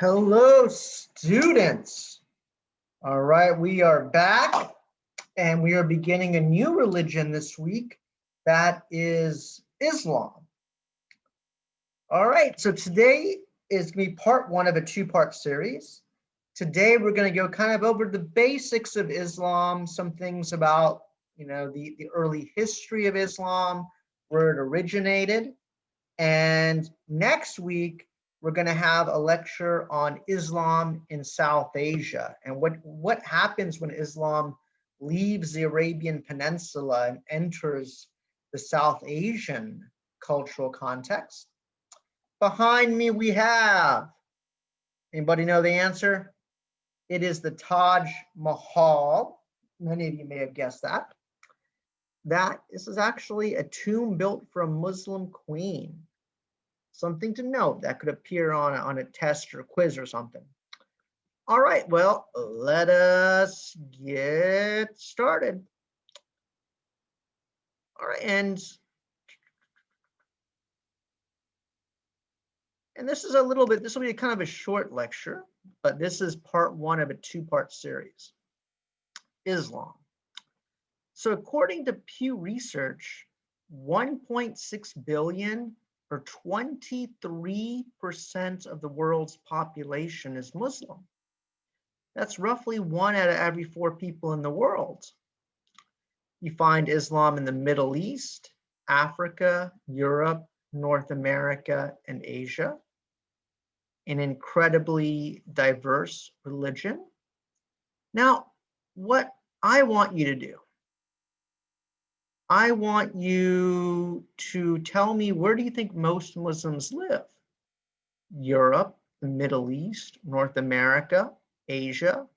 Hello, students. All right, we are back and we are beginning a new religion this week. That is Islam. All right, so today is going to be part one of a two-part series. Today, we're going to go kind of over the basics of Islam, some things about, the early history of Islam, where it originated. And next week, we're going to have a lecture on Islam in South Asia and what happens when Islam leaves the Arabian Peninsula and enters the South Asian cultural context. Behind me, we have, anybody know the answer? It is the Taj Mahal. Many of you may have guessed that. This is actually a tomb built for a Muslim queen. Something to note that could appear on a test or quiz or something. All right, well, let us get started. All right, and this is this will be kind of a short lecture, but this is part one of a two-part series. Islam. So according to Pew Research, 1.6 billion or 23% of the world's population is Muslim. That's roughly 1 out of every 4 people in the world. You find Islam in the Middle East, Africa, Europe, North America, and Asia. An incredibly diverse religion. Now, what I want you to do, I want you to tell me, where do you think most Muslims live? Europe, the Middle East, North America, Asia.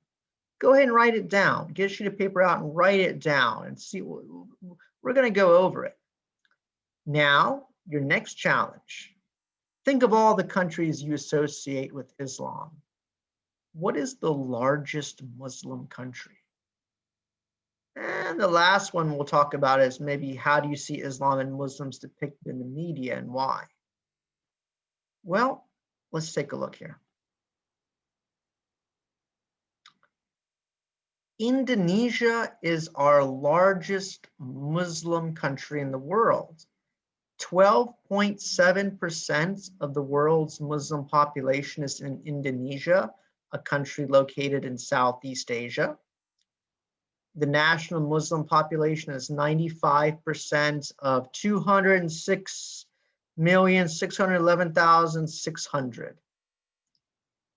Go ahead and write it down. Get a sheet of paper out and write it down and see. We're going to go over it. Now, your next challenge. Think of all the countries you associate with Islam. What is the largest Muslim country? And the last one we'll talk about is maybe how do you see Islam and Muslims depicted in the media and why? Well, let's take a look here. Indonesia is our largest Muslim country in the world. 12.7% of the world's Muslim population is in Indonesia, a country located in Southeast Asia. The national Muslim population is 95% of 206,611,600.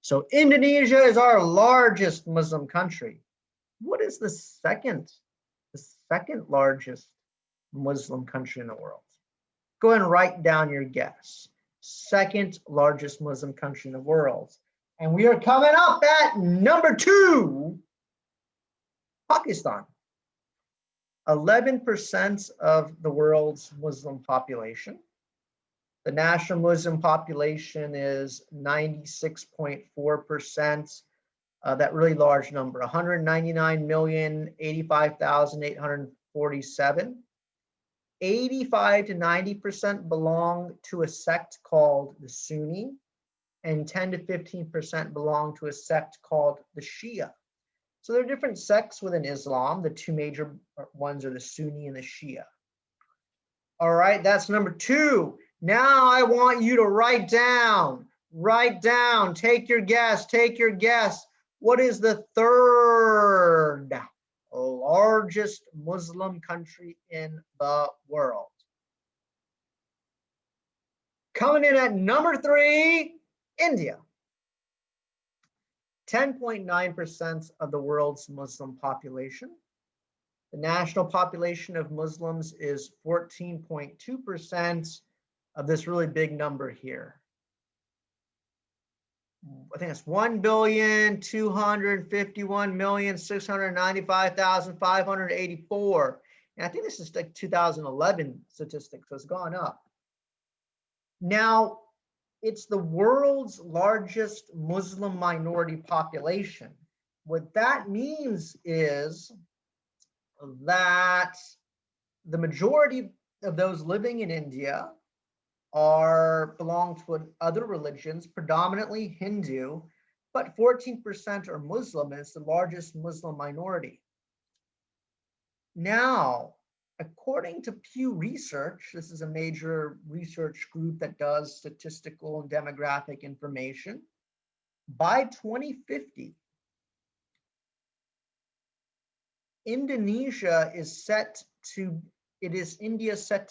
So Indonesia is our largest Muslim country. What is the second largest Muslim country in the world? Go ahead and write down your guess. Second largest Muslim country in the world. And we are coming up at number 2, Pakistan. 11% of the world's Muslim population. The national Muslim population is 96.4%. That really large number, 199,085,847. 85 to 90% belong to a sect called the Sunni, and 10 to 15% belong to a sect called the Shia. So there are different sects within Islam. The 2 major ones are the Sunni and the Shia. All right, that's number 2. Now I want you to write down, take your guess. What is the third largest Muslim country in the world? Coming in at number 3, India. 10.9% of the world's Muslim population. The national population of Muslims is 14.2% of this really big number here. I think it's 1,251,695,584. And I think this is like 2011 statistics, so it's gone up. Now, it's the world's largest Muslim minority population. What that means is that the majority of those living in India belong to other religions, predominantly Hindu, but 14% are Muslim, and it's the largest Muslim minority. Now, according to Pew Research, this is a major research group that does statistical and demographic information, by 2050, India is set to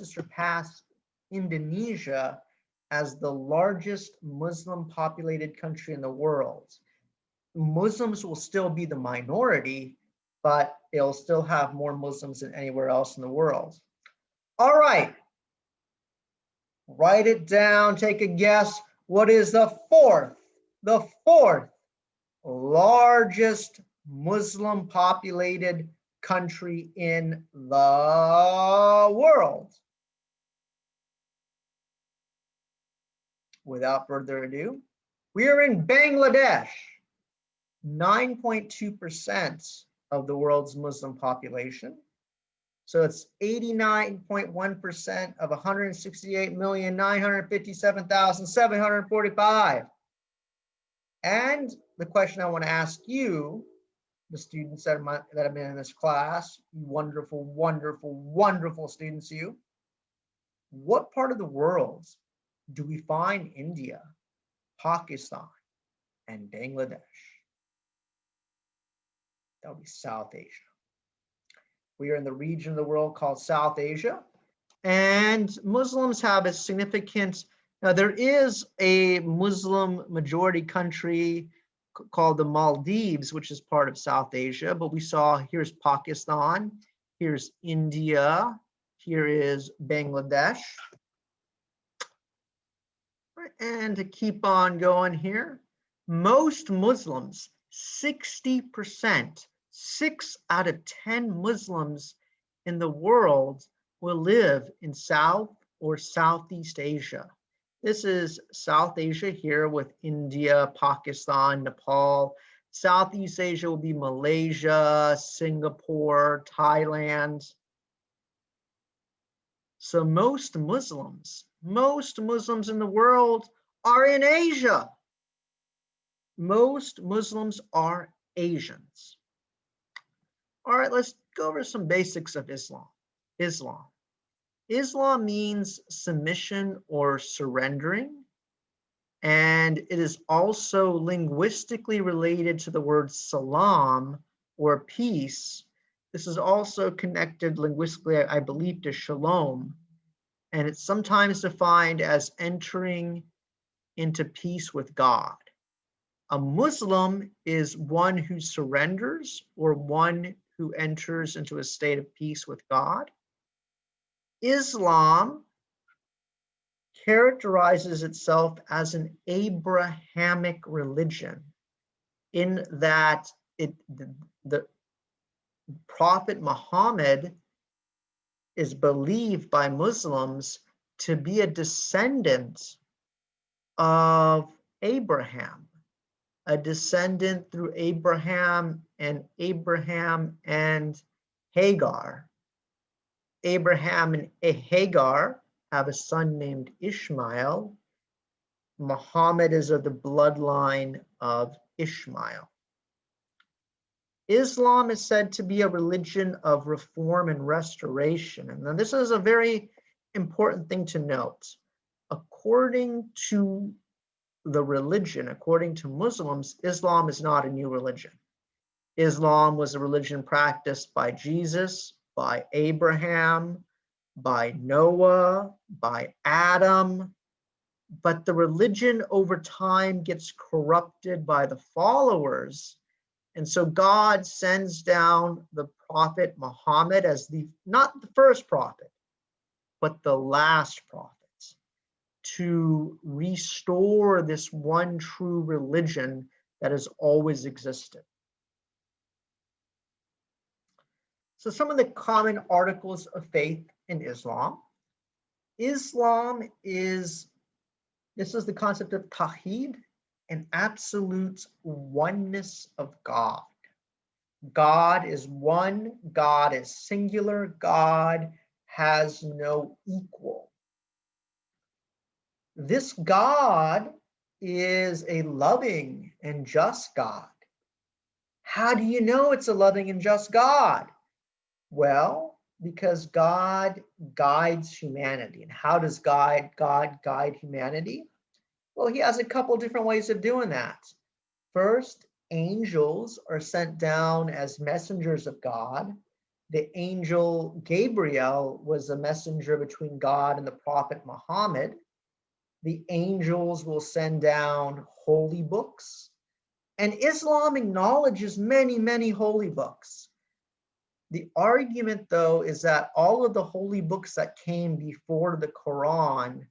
surpass Indonesia as the largest Muslim populated country in the world. Muslims will still be the minority, but it'll still have more Muslims than anywhere else in the world. All right, write it down, take a guess. What is the fourth largest Muslim populated country in the world? Without further ado, we are in Bangladesh. 9.2% of the world's Muslim population. So it's 89.1% of 168,957,745. And the question I want to ask you, the students that have been in this class, wonderful, wonderful, wonderful students, what part of the world do we find India, Pakistan, and Bangladesh? That would be South Asia. We are in the region of the world called South Asia, and Muslims have a significant, now there is a Muslim majority country called the Maldives, which is part of South Asia, but we saw here's Pakistan, here's India, here is Bangladesh. And to keep on going here, most Muslims, 60%, 6 out of 10 Muslims in the world will live in South or Southeast Asia. This is South Asia here with India, Pakistan, Nepal. Southeast Asia will be Malaysia, Singapore, Thailand. So most Muslims in the world are in Asia. Most Muslims are Asians. All right, let's go over some basics of Islam. Islam means submission or surrendering, and it is also linguistically related to the word salam or peace. This is also connected linguistically, I believe, to shalom, and it's sometimes defined as entering into peace with God. A Muslim is one who surrenders or one who enters into a state of peace with God. Islam characterizes itself as an Abrahamic religion in that the Prophet Muhammad is believed by Muslims to be a descendant of Abraham, a descendant through Abraham and Hagar. Abraham and Hagar have a son named Ishmael. Muhammad is of the bloodline of Ishmael. Islam is said to be a religion of reform and restoration. And this is a very important thing to note. According to the religion, according to Muslims, Islam is not a new religion. Islam was a religion practiced by Jesus, by Abraham, by Noah, by Adam, but the religion over time gets corrupted by the followers. And so God sends down the prophet Muhammad as not the first prophet, but the last prophet to restore this one true religion that has always existed. So some of the common articles of faith in Islam. This is the concept of Tawheed, an absolute oneness of God. God is one, God is singular, God has no equal. This God is a loving and just God. How do you know it's a loving and just God? Well, because God guides humanity. And how does God guide humanity? Well, he has a couple different ways of doing that. First, angels are sent down as messengers of God. The angel Gabriel was a messenger between God and the prophet Muhammad. The angels will send down holy books. And Islam acknowledges many, many holy books. The argument, though, is that all of the holy books that came before the Quran,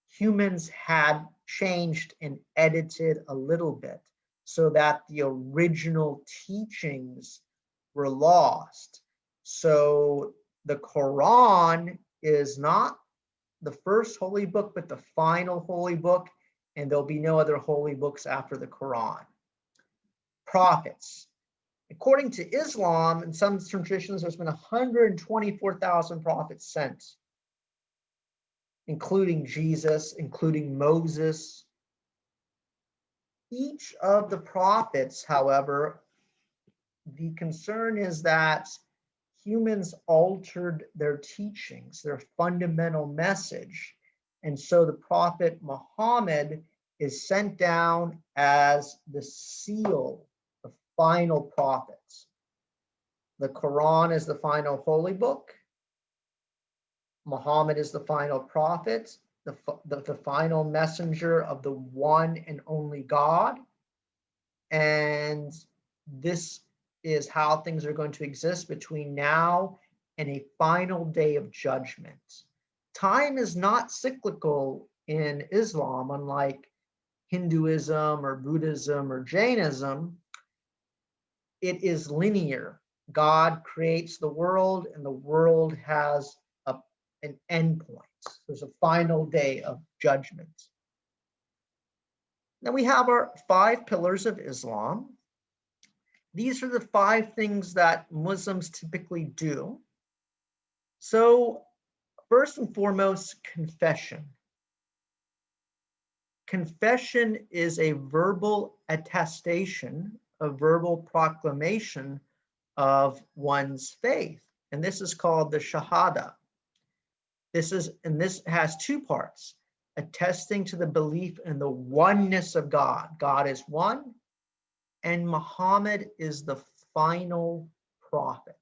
humans had changed and edited a little bit so that the original teachings were lost. So the Quran is not the first holy book, but the final holy book, and there'll be no other holy books after the Quran. Prophets. According to Islam, in some traditions, there's been 124,000 prophets sent, including Jesus, including Moses. Each of the prophets, however, the concern is that humans altered their teachings, their fundamental message. And so the prophet Muhammad is sent down as the seal, the final prophet. The Quran is the final holy book. Muhammad is the final prophet, the final messenger of the one and only God. And this is how things are going to exist between now and a final day of judgment. Time is not cyclical in Islam, unlike Hinduism or Buddhism or Jainism. It is linear. God creates the world, and the world has an endpoint. There's a final day of judgment. Then we have our 5 pillars of Islam. These are the 5 things that Muslims typically do. So, first and foremost, confession. Confession is a verbal attestation, a verbal proclamation of one's faith. And this is called the Shahada. This has 2 parts: attesting to the belief in the oneness of God. God is one, and Muhammad is the final prophet,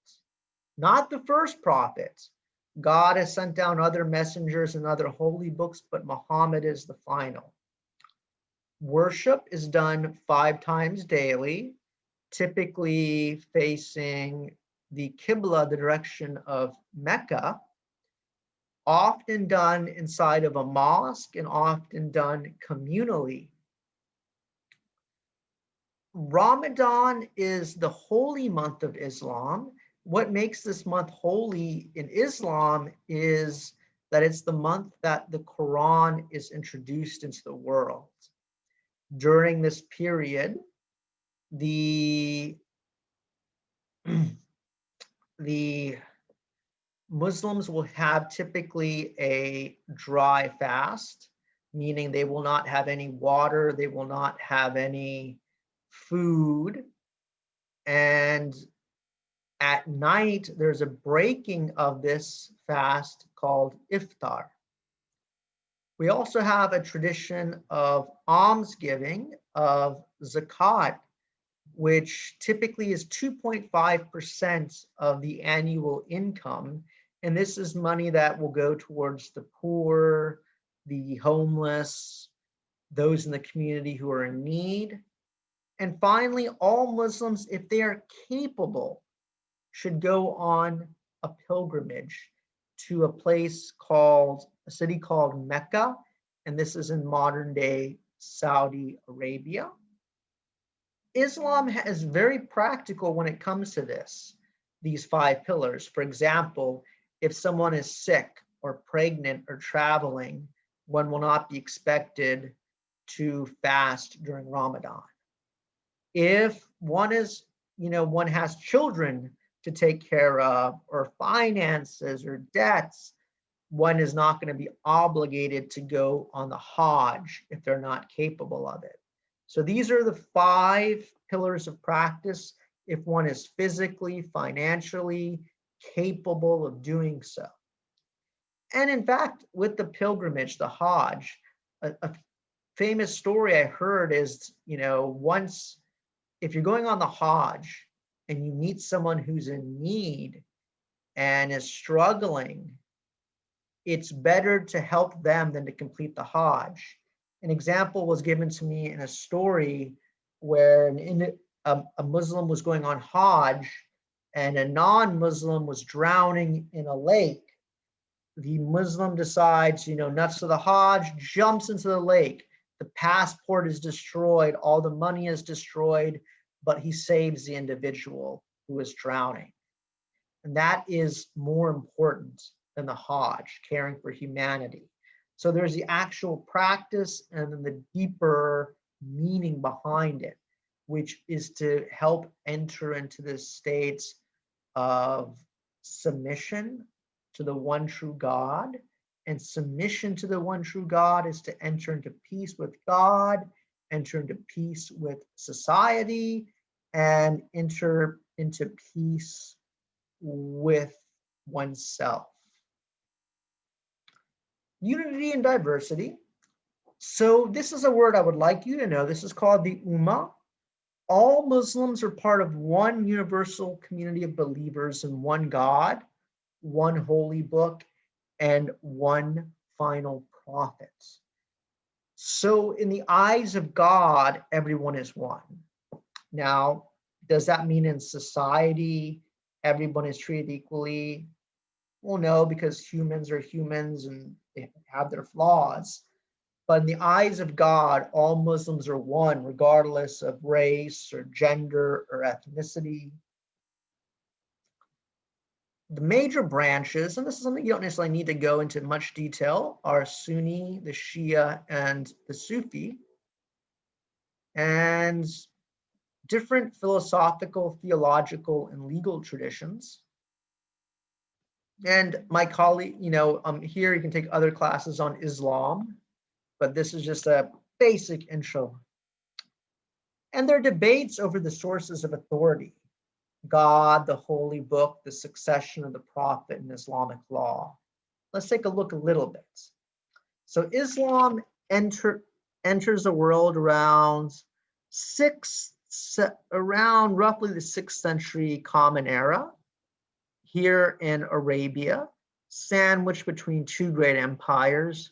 not the first prophet. God has sent down other messengers and other holy books, but Muhammad is the final. Worship is done 5 times daily, typically facing the Qibla, the direction of Mecca, often done inside of a mosque and often done communally. Ramadan is the holy month of Islam. What makes this month holy in Islam is that it's the month that the Quran is introduced into the world. During this period, the Muslims will have typically a dry fast, meaning they will not have any water, they will not have any food. And at night, there's a breaking of this fast called iftar. We also have a tradition of almsgiving, of zakat, which typically is 2.5% of the annual income. And this is money that will go towards the poor, the homeless, those in the community who are in need. And finally, all Muslims, if they are capable, should go on a pilgrimage to a city called Mecca, and this is in modern day Saudi Arabia. Islam is very practical when it comes to these 5 pillars. For example, if someone is sick or pregnant or traveling, one will not be expected to fast during Ramadan. If one has children to take care of, or finances or debts, one is not going to be obligated to go on the Hajj if they're not capable of it. So these are the 5 pillars of practice if one is physically, financially capable of doing so. And in fact, with the pilgrimage, the Hajj, a famous story I heard is, once if you're going on the Hajj and you meet someone who's in need and is struggling, it's better to help them than to complete the Hajj. An example was given to me in a story where a Muslim was going on Hajj and a non-Muslim was drowning in a lake. The Muslim decides, nuts to the Hajj, jumps into the lake. The passport is destroyed, all the money is destroyed, but he saves the individual who is drowning. And that is more important than the Hajj, caring for humanity. So there's the actual practice and then the deeper meaning behind it, which is to help enter into the states of submission to the one true God. And submission to the one true God is to enter into peace with God, enter into peace with society, and enter into peace with oneself. Unity and diversity. So this is a word I would like you to know. This is called the Ummah. All Muslims are part of one universal community of believers in one God, one holy book, and one final prophet. So in the eyes of God, everyone is one. Now, does that mean in society, everyone is treated equally? Well, no, because humans are humans and they have their flaws. But in the eyes of God, all Muslims are one, regardless of race or gender or ethnicity. The major branches, and this is something you don't necessarily need to go into much detail, are Sunni, the Shia, and the Sufi. And different philosophical, theological, and legal traditions. And my colleague, here you can take other classes on Islam, but this is just a basic intro. And there are debates over the sources of authority: God, the holy book, the succession of the prophet, and Islamic law. Let's take a look a little bit. So Islam enters the world around roughly the 6th century Common Era, here in Arabia, sandwiched between 2 great empires,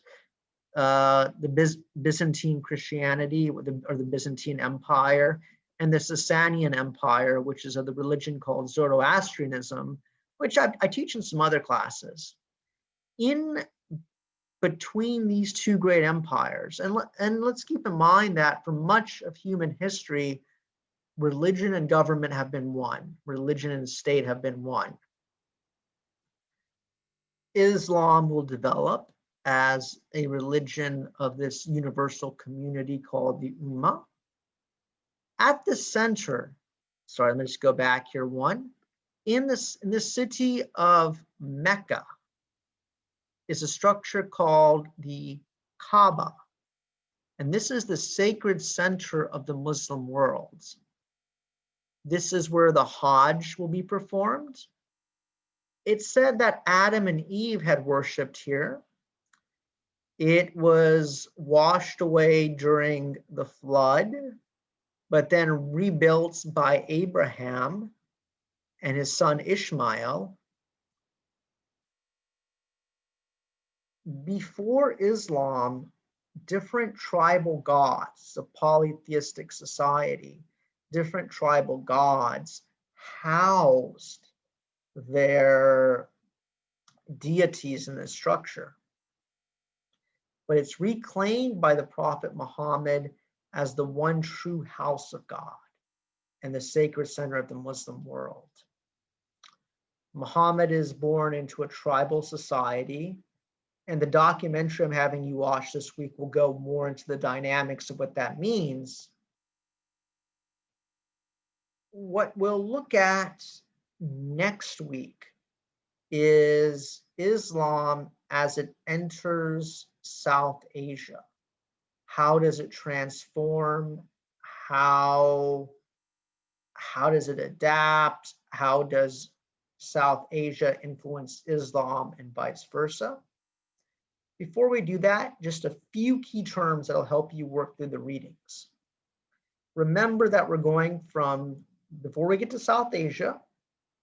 the Byzantine Christianity or the Byzantine Empire, and the Sasanian Empire, which is of the religion called Zoroastrianism, which I teach in some other classes. In between these 2 great empires, and let's keep in mind that for much of human history, religion and government have been one. Religion and state have been one. Islam will develop as a religion of this universal community called the Ummah. At the center, let me just go back here one. In the city of Mecca is a structure called the Kaaba. And this is the sacred center of the Muslim world. This is where the Hajj will be performed. It's said that Adam and Eve had worshipped here. It was washed away during the flood, but then rebuilt by Abraham and his son Ishmael. Before Islam, different tribal gods, a polytheistic society, different tribal gods housed their deities in this structure. But it's reclaimed by the Prophet Muhammad as the one true house of God and the sacred center of the Muslim world. Muhammad is born into a tribal society, and the documentary I'm having you watch this week will go more into the dynamics of what that means. What we'll look at next week is Islam as it enters South Asia? How does it transform? How does it adapt? How does South Asia influence Islam and vice versa? Before we do that, just a few key terms that'll help you work through the readings. Remember that we're going from, before we get to South Asia,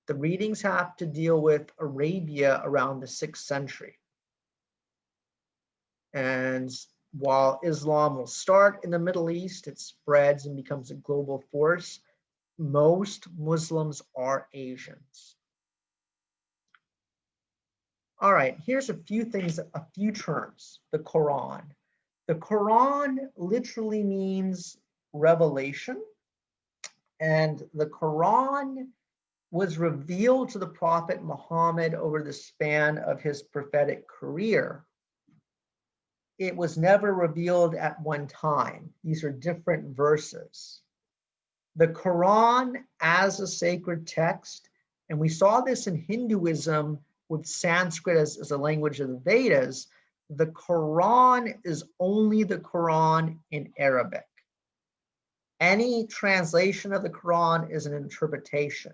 the readings have to deal with Arabia around the 6th century. And while Islam will start in the Middle East, it spreads and becomes a global force. Most Muslims are Asians. All right, here's a few things, a few terms. The Quran. The Quran literally means revelation, and the Quran was revealed to the Prophet Muhammad over the span of his prophetic career. It was never revealed at one time. These are different verses. The Quran as a sacred text, and we saw this in Hinduism with Sanskrit as a language of the Vedas, the Quran is only the Quran in Arabic. Any translation of the Quran is an interpretation.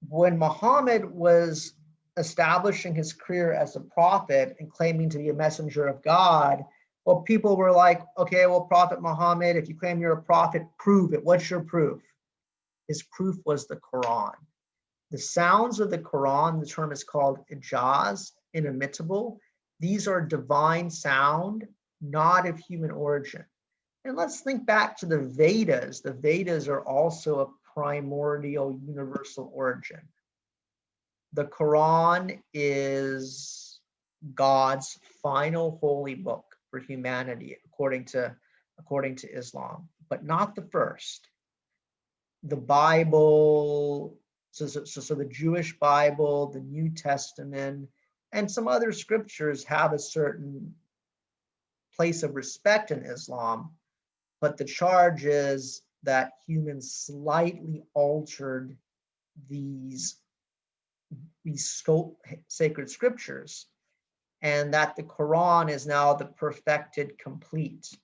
When Muhammad was establishing his career as a prophet and claiming to be a messenger of God, well, people were like, okay, well, Prophet Muhammad, if you claim you're a prophet, prove it. What's your proof? His proof was the Quran. The sounds of the Quran, the term is called ijaz, inimitable. These are divine sound, not of human origin. And let's think back to the Vedas. The Vedas are also a primordial universal origin. The Quran is God's final holy book for humanity, according to Islam, but not the first. The Bible, so the Jewish Bible, the New Testament, and some other scriptures have a certain place of respect in Islam, but the charge is that humans slightly altered these sacred scriptures, and that the Quran is now the perfected complete.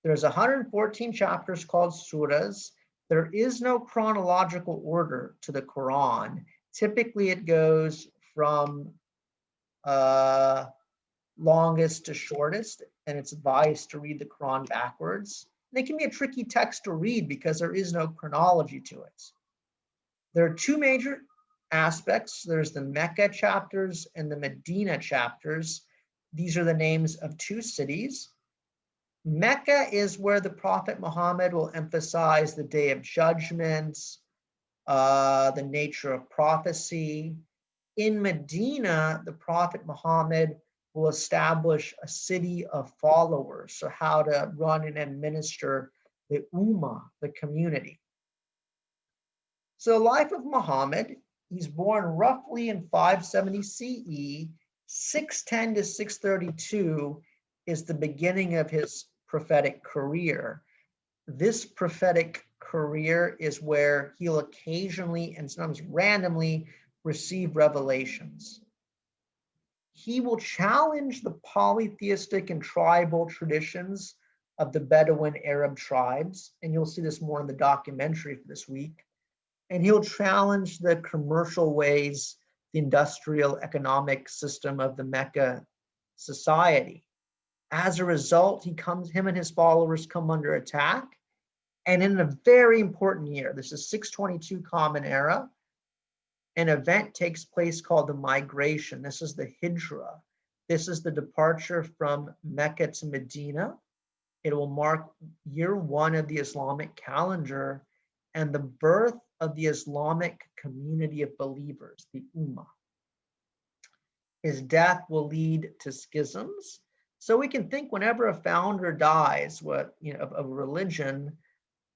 There's 114 chapters called surahs. There is no chronological order to the Quran. Typically, it goes from longest to shortest, and it's advised to read the Quran backwards. And it can be a tricky text to read because there is no chronology to it. There are two major aspects. There's the Mecca chapters and the Medina chapters. These are the names of two cities. Mecca is where the Prophet Muhammad will emphasize the day of judgment, the nature of prophecy. In Medina, the Prophet Muhammad will establish a city of followers, so how to run and administer the Ummah, the community. So the life of Muhammad, he's born roughly in 570 CE, 610 to 632 is the beginning of his prophetic career. This prophetic career is where he'll occasionally and sometimes randomly receive revelations. He will challenge the polytheistic and tribal traditions of the Bedouin Arab tribes, and you'll see this more in the documentary for this week. And he'll challenge the commercial ways, the industrial economic system of the Mecca society. As a result, him and his followers come under attack. And in a very important year, this is 622 Common Era, an event takes place called the migration. This is the Hijra. This is the departure from Mecca to Medina. It will mark year one of the Islamic calendar and the birth of the Islamic community of believers, the Ummah. His death will lead to schisms. So we can think whenever a founder dies, of a religion,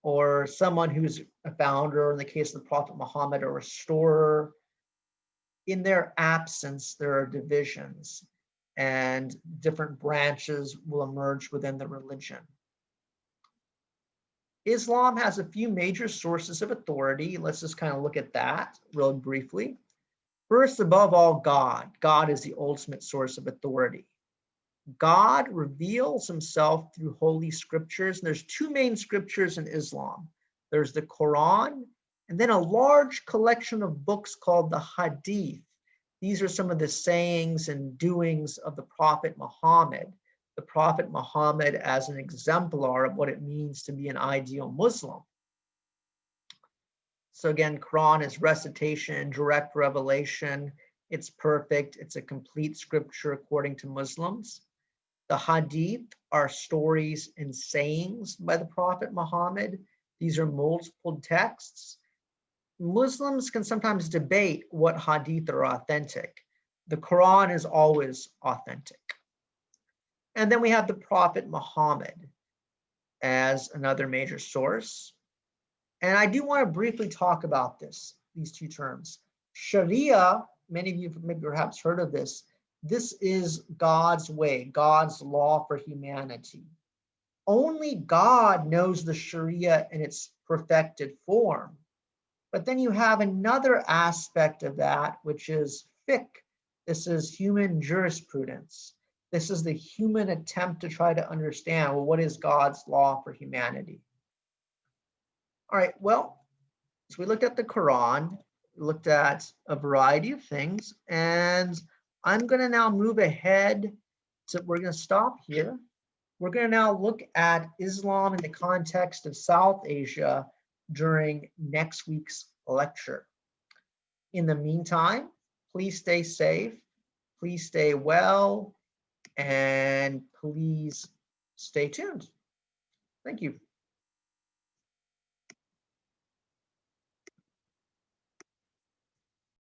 or someone who's a founder, or in the case of the Prophet Muhammad, a restorer, in their absence, there are divisions and different branches will emerge within the religion. Islam has a few major sources of authority. Let's just kind of look at that real briefly. First, above all, God. God is the ultimate source of authority. God reveals himself through holy scriptures. And there's two main scriptures in Islam. There's the Quran, and then a large collection of books called the Hadith. These are some of the sayings and doings of the Prophet Muhammad. The Prophet Muhammad as an exemplar of what it means to be an ideal Muslim. So again, Quran is recitation, direct revelation. It's perfect. It's a complete scripture according to Muslims. The Hadith are stories and sayings by the Prophet Muhammad. These are multiple texts. Muslims can sometimes debate what Hadith are authentic. The Quran is always authentic. And then we have the Prophet Muhammad as another major source. And I do want to briefly talk about these two terms. Sharia, many of you maybe perhaps heard of this. This is God's way, God's law for humanity. Only God knows the Sharia in its perfected form. But then you have another aspect of that, which is fiqh. This is human jurisprudence. This is the human attempt to try to understand, well, what is God's law for humanity? All right, well, so we looked at the Quran, we looked at a variety of things, and I'm going to now move ahead to, we're going to stop here. We're going to now look at Islam in the context of South Asia during next week's lecture. In the meantime, please stay safe, please stay well, and please stay tuned. Thank you.